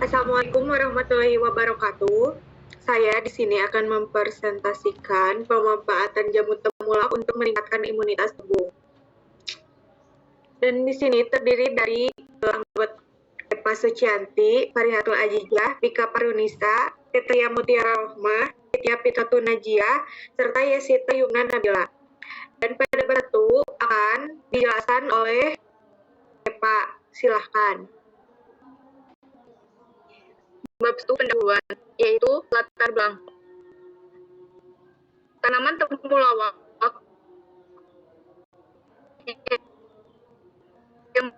Assalamualaikum warahmatullahi wabarakatuh. Saya di sini akan mempresentasikan pemanfaatan jamu temulawak untuk meningkatkan imunitas tubuh. Dan di sini terdiri dari anggota Epa Sucianti, Farihatul Ajijah, Bika Parunisa, Tetria Mutiara Rohmah, Setia Fitratu Najia, serta Yesita Yumna Nabila. Dan pada batu akan dijelaskan oleh Epa. Silahkan. Bab 1 pendahuluan, yaitu latar belakang. Tanaman temulawak yang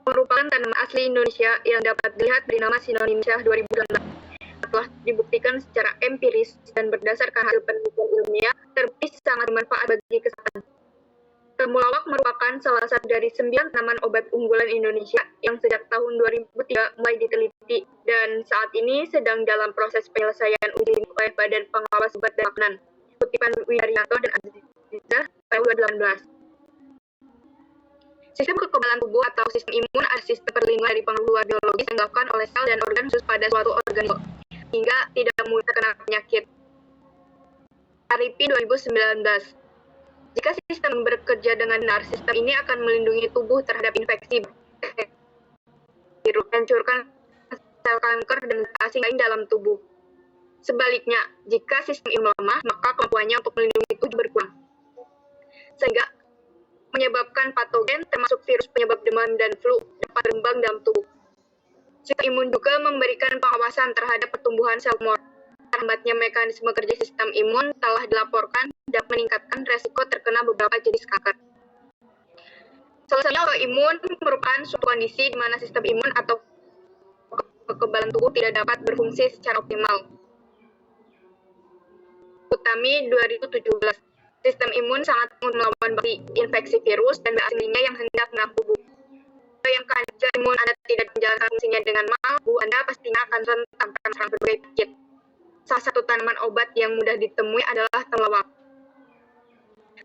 merupakan tanaman asli Indonesia yang dapat dilihat dari nama sinonim Syah 2019 telah dibuktikan secara empiris dan berdasarkan hasil penelitian ilmiah terbukti sangat bermanfaat bagi kesehatan. Temulawak merupakan salah satu dari 9 tanaman obat unggulan Indonesia yang sejak tahun 2003 mulai diteliti dan saat ini sedang dalam proses penyelesaian uji oleh Badan Pengawas Obat dan Makanan. Kutipan Widaryanto dan Azizah tahun 2018. Sistem kekebalan tubuh atau sistem imun adalah sistem perlindungan dari pengaruh luar biologis yang dilakukan oleh sel dan organ khusus pada suatu organisme hingga tidak mudah terkena penyakit. Aripi 2019. Jika sistem bekerja dengan benar, sistem ini akan melindungi tubuh terhadap infeksi, virus, hancurkan sel kanker dan asing lain dalam tubuh. Sebaliknya, jika sistem imun lemah, maka kemampuannya untuk melindungi tubuh berkurang, sehingga menyebabkan patogen termasuk virus penyebab demam dan flu dapat berkembang dalam tubuh. Sistem imun juga memberikan pengawasan terhadap pertumbuhan sel tumor. Terhambatnya mekanisme kerja sistem imun telah dilaporkan dapat meningkatkan resiko terkena beberapa jenis kanker. Salah satunya autoimun merupakan suatu kondisi di mana sistem imun atau kekebalan tubuh tidak dapat berfungsi secara optimal. Utami 2017. Sistem imun sangat melawan bakteri, infeksi virus, dan benda aslinya yang hendak menyerang tubuh. Yang kerja imun Anda tidak menjalankan fungsinya dengan normal, tubuh Anda pastinya akan rentan terkena berbagai penyakit. Salah satu tanaman obat yang mudah ditemui adalah temulawak.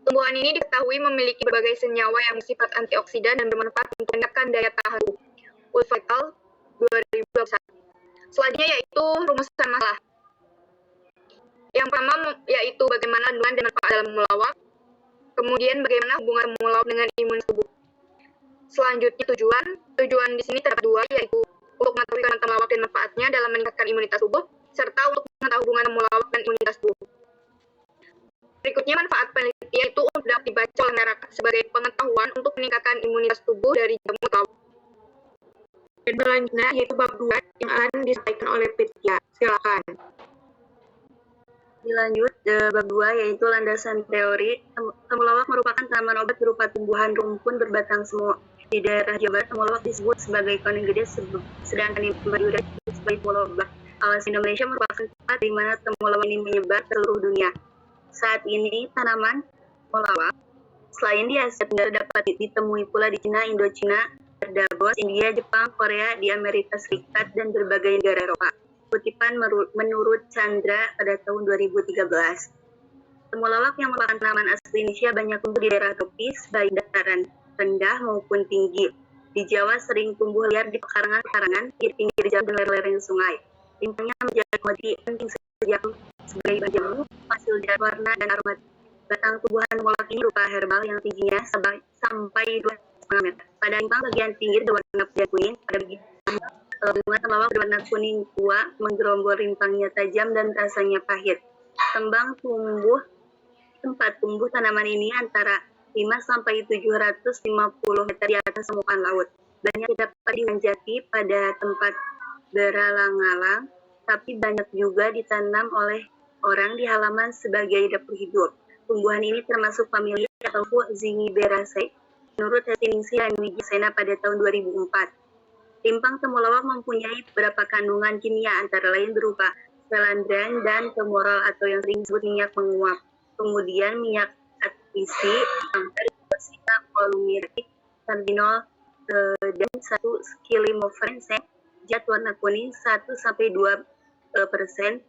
Tumbuhan ini diketahui memiliki berbagai senyawa yang bersifat antioksidan dan bermanfaat untuk meningkatkan daya tahan tubuh. World Vital 2021. Selanjutnya yaitu rumusan masalah. Yang pertama yaitu bagaimana kandungan dan manfaat dalam temulawak. Kemudian bagaimana hubungan temulawak dengan imun tubuh. Selanjutnya tujuan di sini terdapat dua, yaitu untuk mengetahui kandungan temulawak dan manfaatnya dalam meningkatkan imunitas tubuh, serta untuk mengetahui hubungan temulawak dan imunitas tubuh. Berikutnya manfaat penelitian itu untuk dapat dibaca oleh masyarakat sebagai pengetahuan untuk meningkatkan imunitas tubuh dari jamu temulawak. Dan selanjutnya yaitu bab 2 yang akan disampaikan oleh Pitya. Silakan. Dilanjut bab 2 yaitu landasan teori. Temulawak merupakan tanaman obat berupa tumbuhan rumpun berbatang semu. Di daerah Jawa Barat, temulawak disebut sebagai pohon gede, sedangkan di Madura disebut sebagai temulawak. Alas Indonesia merupakan tempat di mana temulawak ini menyebar ke seluruh dunia. Saat ini tanaman temulawak selain di Asia Tenggara dapat ditemui pula di Cina, Indochina, Davos, India, Jepang, Korea, di Amerika Serikat, dan berbagai negara Eropa. Kutipan menurut Chandra pada tahun 2013. Temulawak yang merupakan tanaman asli Indonesia banyak tumbuh di daerah tropis, baik dataran rendah maupun tinggi. Di Jawa sering tumbuh liar di pekarangan-pekarangan, di pinggir jalan dan lereng sungai. Limbahnya menjadi komoditi penting sejak sebagai bahan jamu, hasil dari warna dan aroma. Batang tumbuhan temulawak ini berupa herbal yang tingginya sampai 2,5 meter. Pada limpang bagian pinggir berwarna putih kuning, pada bagian bunga temulawak berwarna kuning tua, menggerombol rimpangnya tajam dan rasanya pahit. Tempat tumbuh tanaman ini antara 5 sampai 750 meter di atas permukaan laut. Banyak dapat dimanjati pada tempat beralang-alang, tapi banyak juga ditanam oleh orang di halaman sebagai dapur hidup. Tumbuhan ini termasuk famili atau Zingiberaceae menurut Hestiningsi dan Wijasena pada tahun 2004. Limpang temulawak mempunyai beberapa kandungan kimia antara lain berupa selandran dan temorol atau yang sering disebut minyak menguap. Kemudian minyak atvisi, angka, polymeric, sardinol, dan 1 skilimofen, zat warna kuning 1-2%,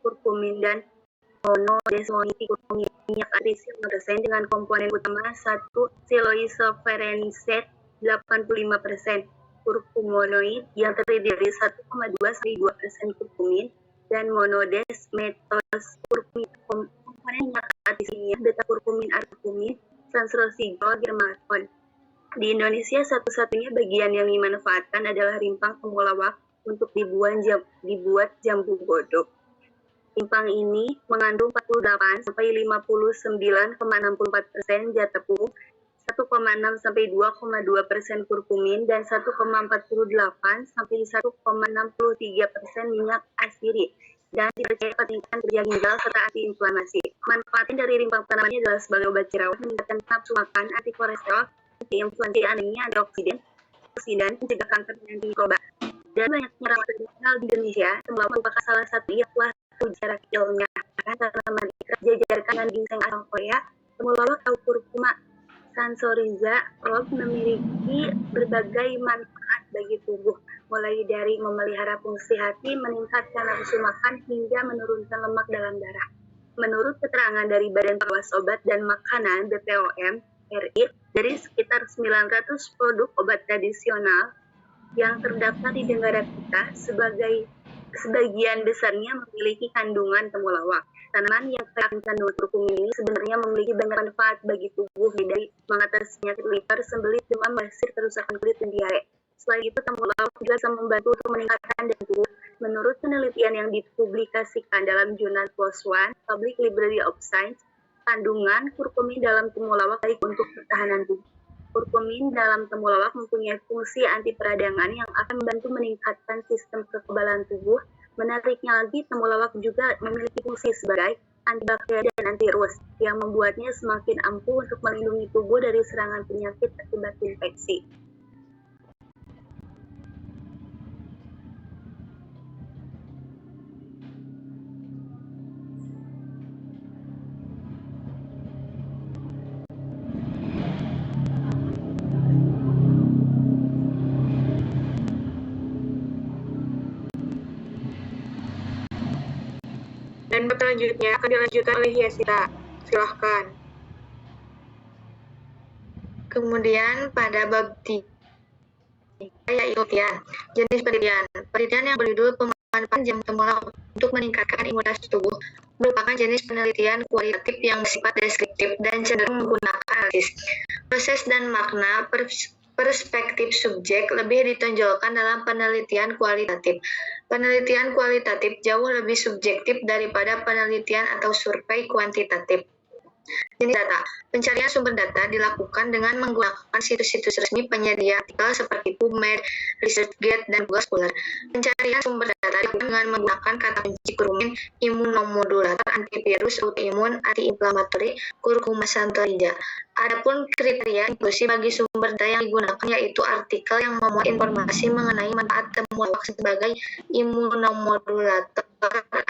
kurkumin dan monodesmoniti kurkumin. Minyak atvisi 5% dengan komponen utama 1 siloisoferenset 85%. kurkumonoid yang terdiri dari 1,2-2% kurkumin dan monodesmetose kurkumin. Komponen yang artisnya beta-kurkumin, arkumin, sansrosigol, germaton. Di Indonesia, satu-satunya bagian yang dimanfaatkan adalah rimpang temulawak untuk dibuat jambu godok. Rimpang ini mengandung 48-59,64% zat tepung, 1,6-2,2% kurkumin, dan 1,48-1,63% minyak asyrik, dan dipercaya meningkatkan kerja ginjal serta antiinflamasi. Manfaatnya dari rimpang tanamannya adalah sebagai obat jerawat, meningkatkan nafsu makan, anti kolesterol, anti-inflamasi, anemia, antioksidan, mencegah kanker dan mikroba. Dan banyaknya rawat tradisional di Indonesia, temulawak merupakan salah satu yang telah sejarah ilmiah. Tanaman ikat jajarkan dengan ginseng asal Korea, temulawak atau kurkuma sansoriza rob memiliki berbagai manfaat bagi tubuh, mulai dari memelihara fungsi hati, meningkatkan nafsu makan, hingga menurunkan lemak dalam darah. Menurut keterangan dari Badan Pengawas Obat dan Makanan (BPOM) RI, dari sekitar 900 produk obat tradisional yang terdaftar di negara kita, sebagian besarnya memiliki kandungan temulawak. Tanaman yang kaya kandungan kurkumin ini sebenarnya memiliki banyak manfaat bagi tubuh, dari mengatasi penyakit liver, sembelit, demam, basir, kerusakan kulit, dan diare. Selain itu, temulawak juga bisa membantu untuk meningkatkan daya tubuh. Menurut penelitian yang dipublikasikan dalam jurnal PLOS ONE, Public Library of Science, kandungan kurkumin dalam temulawak baik untuk pertahanan tubuh. Kurkumin dalam temulawak mempunyai fungsi anti peradangan yang akan membantu meningkatkan sistem kekebalan tubuh. Menariknya lagi, temulawak juga memiliki fungsi sebagai antibakteri dan antivirus yang membuatnya semakin ampuh untuk melindungi tubuh dari serangan penyakit akibat infeksi. Dan bab selanjutnya akan dilanjutkan oleh Yesita. Silahkan. Kemudian pada bab 3 yaitu jenis penelitian. Penelitian yang berjudul pemanfaatan jamu temulawak untuk meningkatkan imunitas tubuh merupakan jenis penelitian kualitatif yang bersifat deskriptif dan cenderung menggunakan analisis. Proses dan makna perspektif subjek lebih ditonjolkan dalam penelitian kualitatif. Penelitian kualitatif jauh lebih subjektif daripada penelitian atau survei kuantitatif. Jenis data. Pencarian sumber data dilakukan dengan menggunakan situs-situs resmi penyedia artikel seperti PubMed, ResearchGate, dan Google Scholar. Pencarian sumber data dilakukan dengan menggunakan kata kunci kurkumin, imunomodulator, antivirus, autoimun, antiinflamatori, kurkuma sansoriza. Adapun kriteria inklusi bagi sumber data yang digunakan yaitu artikel yang memuat informasi mengenai manfaat temulawak sebagai imunomodulator,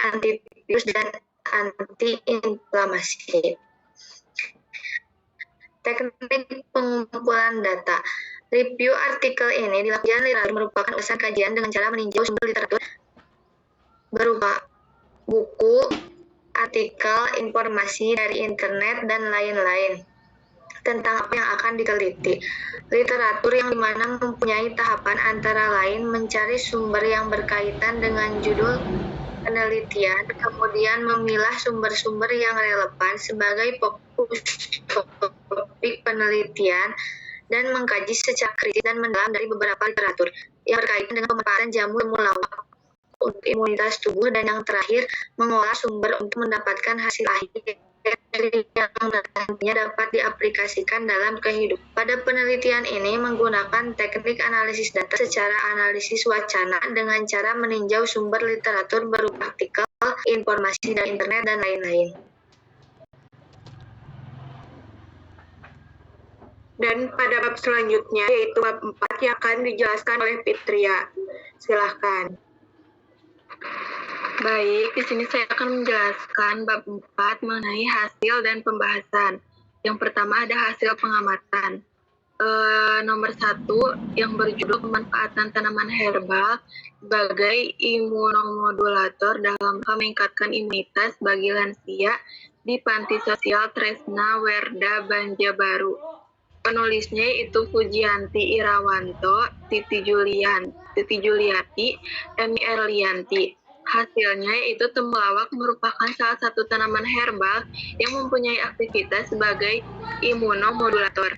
antivirus, dan antiinflamasi. Teknik pengumpulan data. Review artikel ini dilakukan literatur merupakan usaha kajian dengan cara meninjau sumber literatur berupa buku, artikel, informasi dari internet, dan lain-lain tentang apa yang akan diteliti. Literatur yang dimana mempunyai tahapan antara lain mencari sumber yang berkaitan dengan judul penelitian, kemudian memilah sumber-sumber yang relevan sebagai fokus topik penelitian, dan mengkaji secara kritis dan mendalam dari beberapa literatur yang berkaitan dengan pemanfaatan jamu temulawak untuk imunitas tubuh, dan yang terakhir mengolah sumber untuk mendapatkan hasil akhir yang nantinya dapat diaplikasikan dalam kehidupan. Pada penelitian ini menggunakan teknik analisis data secara analisis wacana dengan cara meninjau sumber literatur berupa artikel, informasi dari internet, dan lain-lain. Dan pada bab selanjutnya yaitu bab 4 yang akan dijelaskan oleh Fitria. Silahkan. Baik, di sini saya akan menjelaskan bab 4 mengenai hasil dan pembahasan. Yang pertama ada hasil pengamatan. Nomor 1 yang berjudul pemanfaatan tanaman herbal sebagai imunomodulator dalam meningkatkan imunitas bagi lansia di Panti Sosial Tresna Werda Banjarbaru. Penulisnya itu Fujianti Irawanto, Titi Juliati, Emi Erlianti. Hasilnya yaitu temulawak merupakan salah satu tanaman herbal yang mempunyai aktivitas sebagai imunomodulator.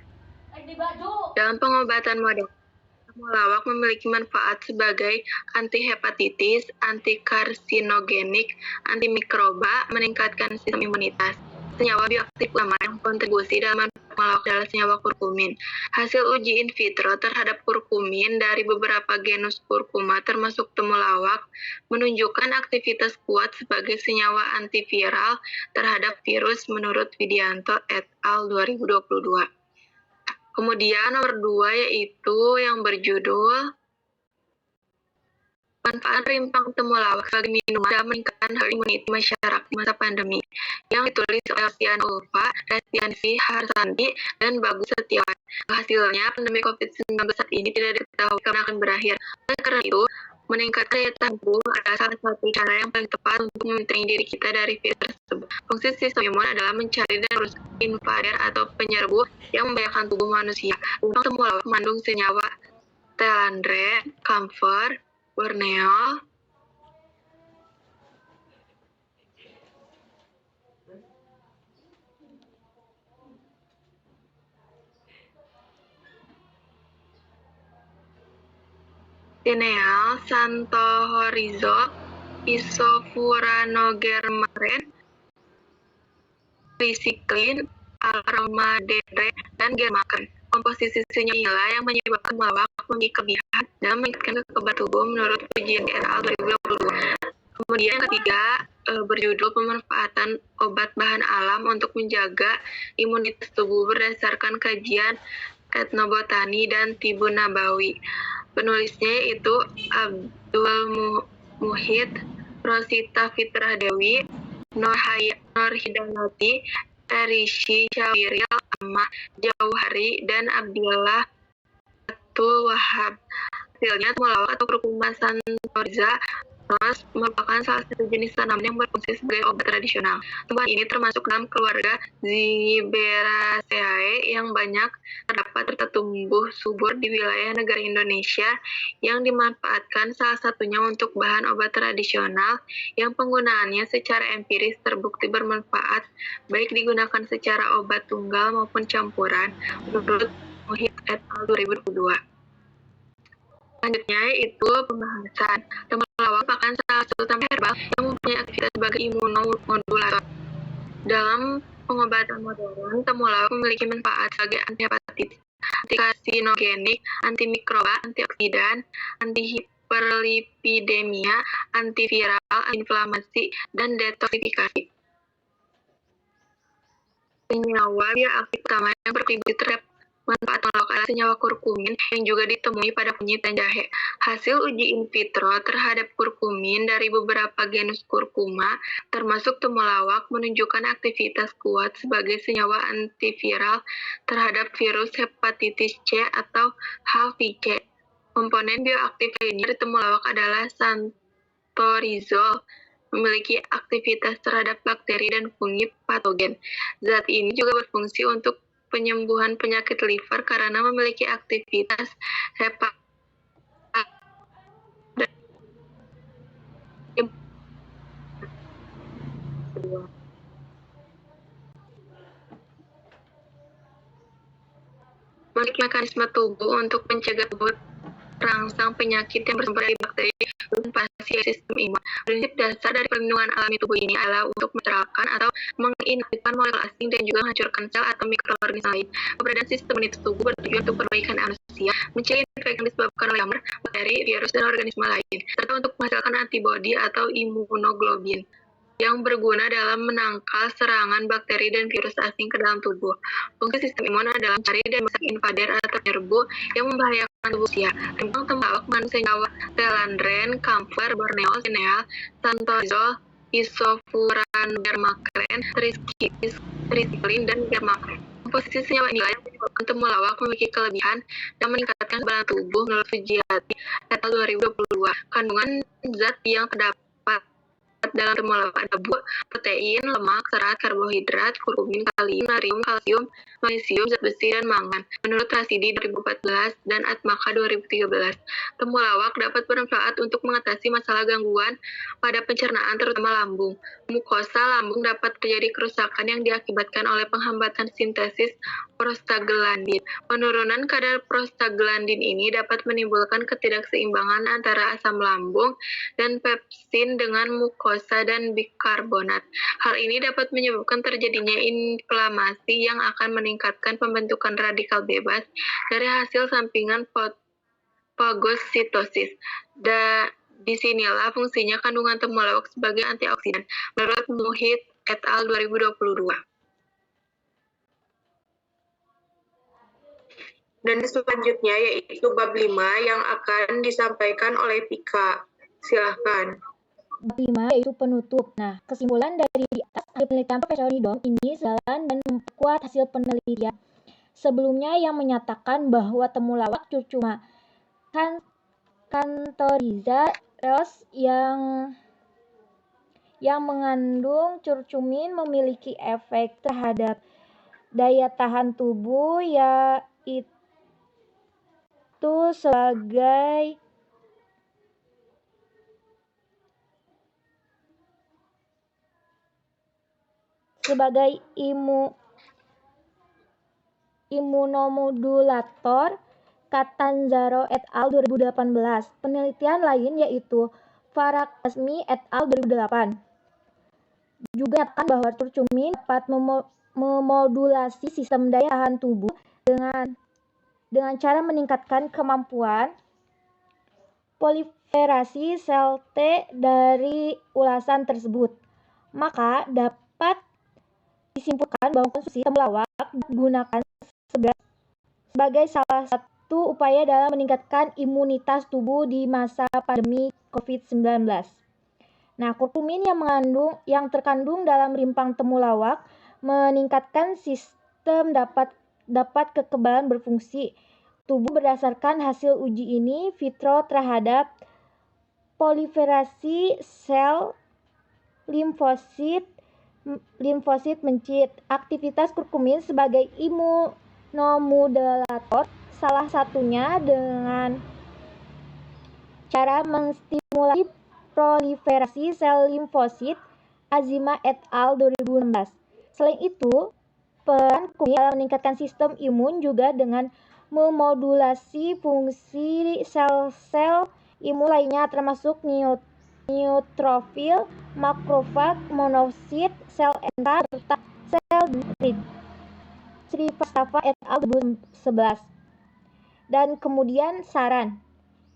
Dalam pengobatan modern, temulawak memiliki manfaat sebagai antihepatitis, antikarsinogenik, antimikroba, meningkatkan sistem imunitas. Senyawa bioaktif utama yang kontribusi dalam temulawak adalah senyawa kurkumin. Hasil uji in vitro terhadap kurkumin dari beberapa genus kurkuma termasuk temulawak menunjukkan aktivitas kuat sebagai senyawa antiviral terhadap virus menurut Widianto et al. 2022. Kemudian nomor 2 yaitu yang berjudul Manfaat rimpang temulawak sebagai minuman dalam meningkatkan herd immunity masyarakat di masa pandemi, yang ditulis oleh Alfian Ulfa, Restiansi Harsanti, dan Bagus Setiawan. Hasilnya, pandemi COVID-19 saat ini tidak diketahui kapan akan berakhir. Oleh karena itu, meningkatkan daya tahan tubuh adalah salah satu cara yang paling tepat untuk memelihara diri kita dari virus tersebut. Fungsi sistem imun adalah mencari dan merusak invader atau penyerbu yang membahayakan tubuh manusia. Rimpang temulawak mengandung senyawa telandren, camphor, borneol, tineal, santohorizol, isofuranogermaren, trisiklin, aromadendron, dan germaken. Komposisi senyawa inilah yang menyebabkan temulawak memiliki kelebihan dalam meningkatkan kekebalan tubuh menurut Fujianti et al. 2022. Kemudian yang ketiga berjudul Pemanfaatan Obat Bahan Alam untuk Menjaga Imunitas Tubuh berdasarkan kajian etnobotani dan tibu nabawi. Penulisnya itu Abdul Muhid, Rosita Fitrah Dewi, Nur Hidayati, Erishi Syawiril, Ahmad Jauhari, dan Abdillah Abdul Wahab. Hasilnya, temulawak atau kurkuma santoriza merupakan salah satu jenis tanaman yang berfungsi sebagai obat tradisional. Tumbuhan ini termasuk dalam keluarga Zingiberaceae yang banyak terdapat tumbuh subur di wilayah negara Indonesia yang dimanfaatkan salah satunya untuk bahan obat tradisional yang penggunaannya secara empiris terbukti bermanfaat baik digunakan secara obat tunggal maupun campuran menurut Muhid et al. 2022. Selanjutnya yaitu pembahasan. Temulawak merupakan salah satu tanaman herbal yang mempunyai aktivitas sebagai imunomodulator. Dalam pengobatan modern, temulawak memiliki manfaat sebagai antihepatitis, antikarsinogenik, antimikroba, antioksidan, antihiperlipidemia, antiviral, antiinflamasi, dan detoksifikasi. Senyawa bioaktif utama yang berkontribusi terhadap manfaat temulawak adalah senyawa kurkumin yang juga ditemui pada kunyit dan jahe. Hasil uji in vitro terhadap kurkumin dari beberapa genus kurkuma, termasuk temulawak, menunjukkan aktivitas kuat sebagai senyawa antiviral terhadap virus hepatitis C atau HIV. Komponen bioaktif lainnya dari temulawak adalah santorizol, memiliki aktivitas terhadap bakteri dan fungi patogen. Zat ini juga berfungsi untuk penyembuhan penyakit liver karena memiliki aktivitas memiliki mekanisme tubuh untuk mencegah tubuh terangsang penyakit yang bersumber dari bakteri dan pasien sistem imun. Prinsip dasar dari perlindungan alami tubuh ini adalah untuk mencerahkan atau menginaktifkan molekul asing dan juga menghancurkan sel atau mikroorganisme lain. Keberadaan sistem imunitas tubuh bertujuan untuk perbaikan manusia, mencegah infeksi yang disebabkan oleh jamur, bakteri, virus, dan organisme lain, serta untuk menghasilkan antibodi atau imunoglobulin yang berguna dalam menangkal serangan bakteri dan virus asing ke dalam tubuh. Fungsi sistem imun adalah mencari dan merusak invader atau penyerbu yang membahayakan tubuh manusia. Rimpang temulawak mengandung senyawa telandren, camphor, borneol, tineal, santorizol, isofuranogermaren, trisiklin, dan germaken. Komposisi senyawa inilah yang menyebabkan temulawak memiliki kelebihan dan meningkatkan kekebalan tubuh menurut Fujianti et al. 2022. Kandungan zat yang terdapat dalam temulawak ada protein, lemak, serat, karbohidrat, kurkumin, kalium, natrium, kalsium, magnesium, zat besi, dan mangan. Menurut Rasidi 2014 dan Atmaka 2013, temulawak dapat bermanfaat untuk mengatasi masalah gangguan pada pencernaan terutama lambung. Mukosa lambung dapat terjadi kerusakan yang diakibatkan oleh penghambatan sintesis prostaglandin. Penurunan kadar prostaglandin ini dapat menimbulkan ketidakseimbangan antara asam lambung dan pepsin dengan mukosa dan bikarbonat. Hal ini dapat menyebabkan terjadinya inflamasi yang akan meningkatkan pembentukan radikal bebas dari hasil sampingan fagositosis. Disinilah fungsinya kandungan temulawak sebagai antioksidan, menurut Muhit et al. 2022. Dan selanjutnya yaitu bab 5 yang akan disampaikan oleh Pika. Silahkan. Bab 5 yaitu penutup. Nah, kesimpulan dari di atas penelitian Profesor Nidom ini sejalan dan memperkuat hasil penelitian sebelumnya yang menyatakan bahwa temulawak curcuma canthariza reos yang mengandung curcumin memiliki efek terhadap daya tahan tubuh, yaitu sebagai imunomodulator. Catanzaro et al. 2018. Penelitian lain yaitu Farah-Kazmi et al. 2008 juga menyatakan bahwa curcumin dapat memodulasi sistem daya tahan tubuh dengan cara meningkatkan kemampuan proliferasi sel T dari ulasan tersebut. Maka dapat disimpulkan bahwa konsumsi temulawak digunakan sebagai salah satu upaya dalam meningkatkan imunitas tubuh di masa pandemi COVID-19. Nah, kurkumin yang terkandung dalam rimpang temulawak meningkatkan sistem dapat kekebalan berfungsi tubuh berdasarkan hasil uji in vitro terhadap proliferasi sel limfosit mencit. Aktivitas kurkumin sebagai imunomodulator salah satunya dengan cara menstimulasi proliferasi sel limfosit. Azima et al. 2016. Selain itu, peran kurkumin dalam meningkatkan sistem imun juga dengan memodulasi fungsi sel-sel imun lainnya termasuk neutrofil, makrofag, monosit, sel NK, serta sel dendrit. Srivastava et al. 2011. Dan kemudian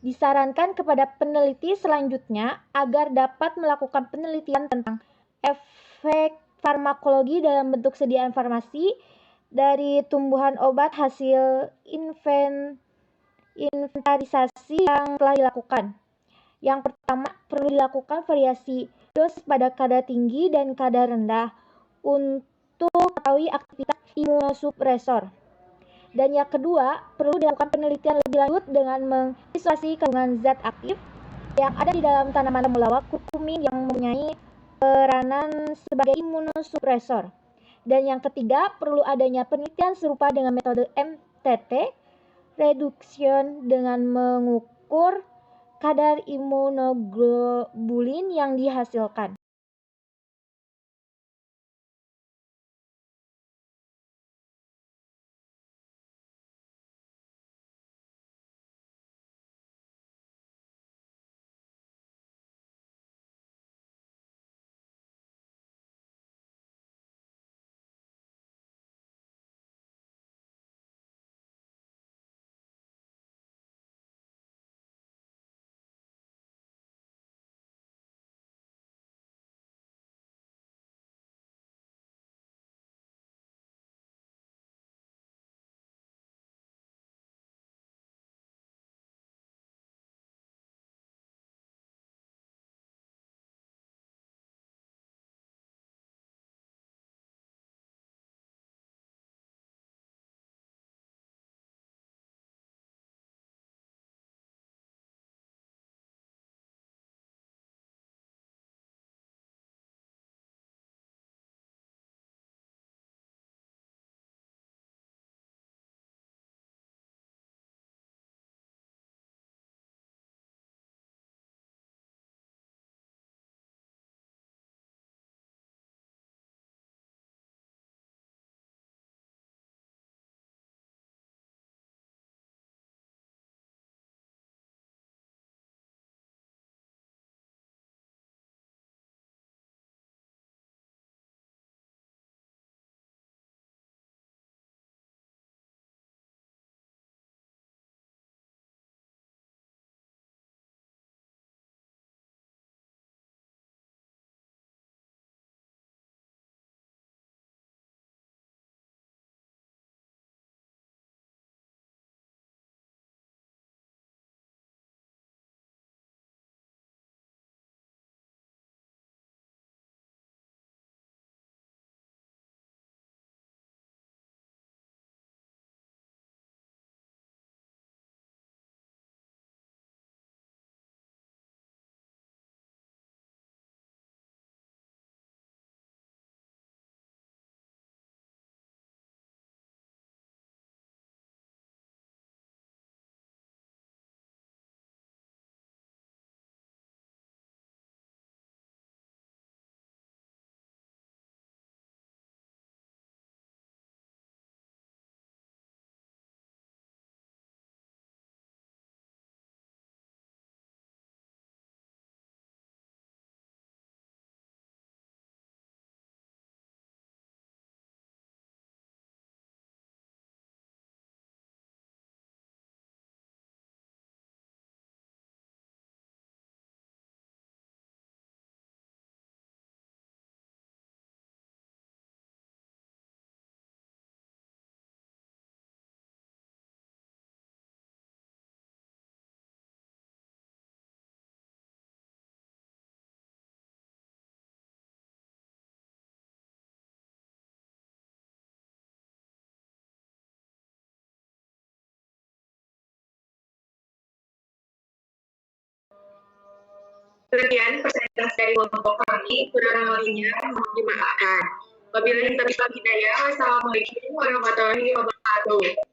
disarankan kepada peneliti selanjutnya agar dapat melakukan penelitian tentang efek farmakologi dalam bentuk sediaan farmasi dari tumbuhan obat hasil inventarisasi yang telah dilakukan. Yang pertama, perlu dilakukan variasi dos pada kadar tinggi dan kadar rendah untuk mengetahui aktivitas imunosupresor. Dan yang kedua, perlu dilakukan penelitian lebih lanjut dengan mengisolasi kandungan zat aktif yang ada di dalam tanaman temulawak kurkumin yang mempunyai peranan sebagai imunosupresor. Dan yang ketiga, perlu adanya penelitian serupa dengan metode MTT reduction dengan mengukur kadar imunoglobulin yang dihasilkan. Demikian presentasi dari kelompok kami, kurang lebihnya mohon dimaafkan. Wabillahi taufiq wal hidayah. Wassalamualaikum warahmatullahi wabarakatuh.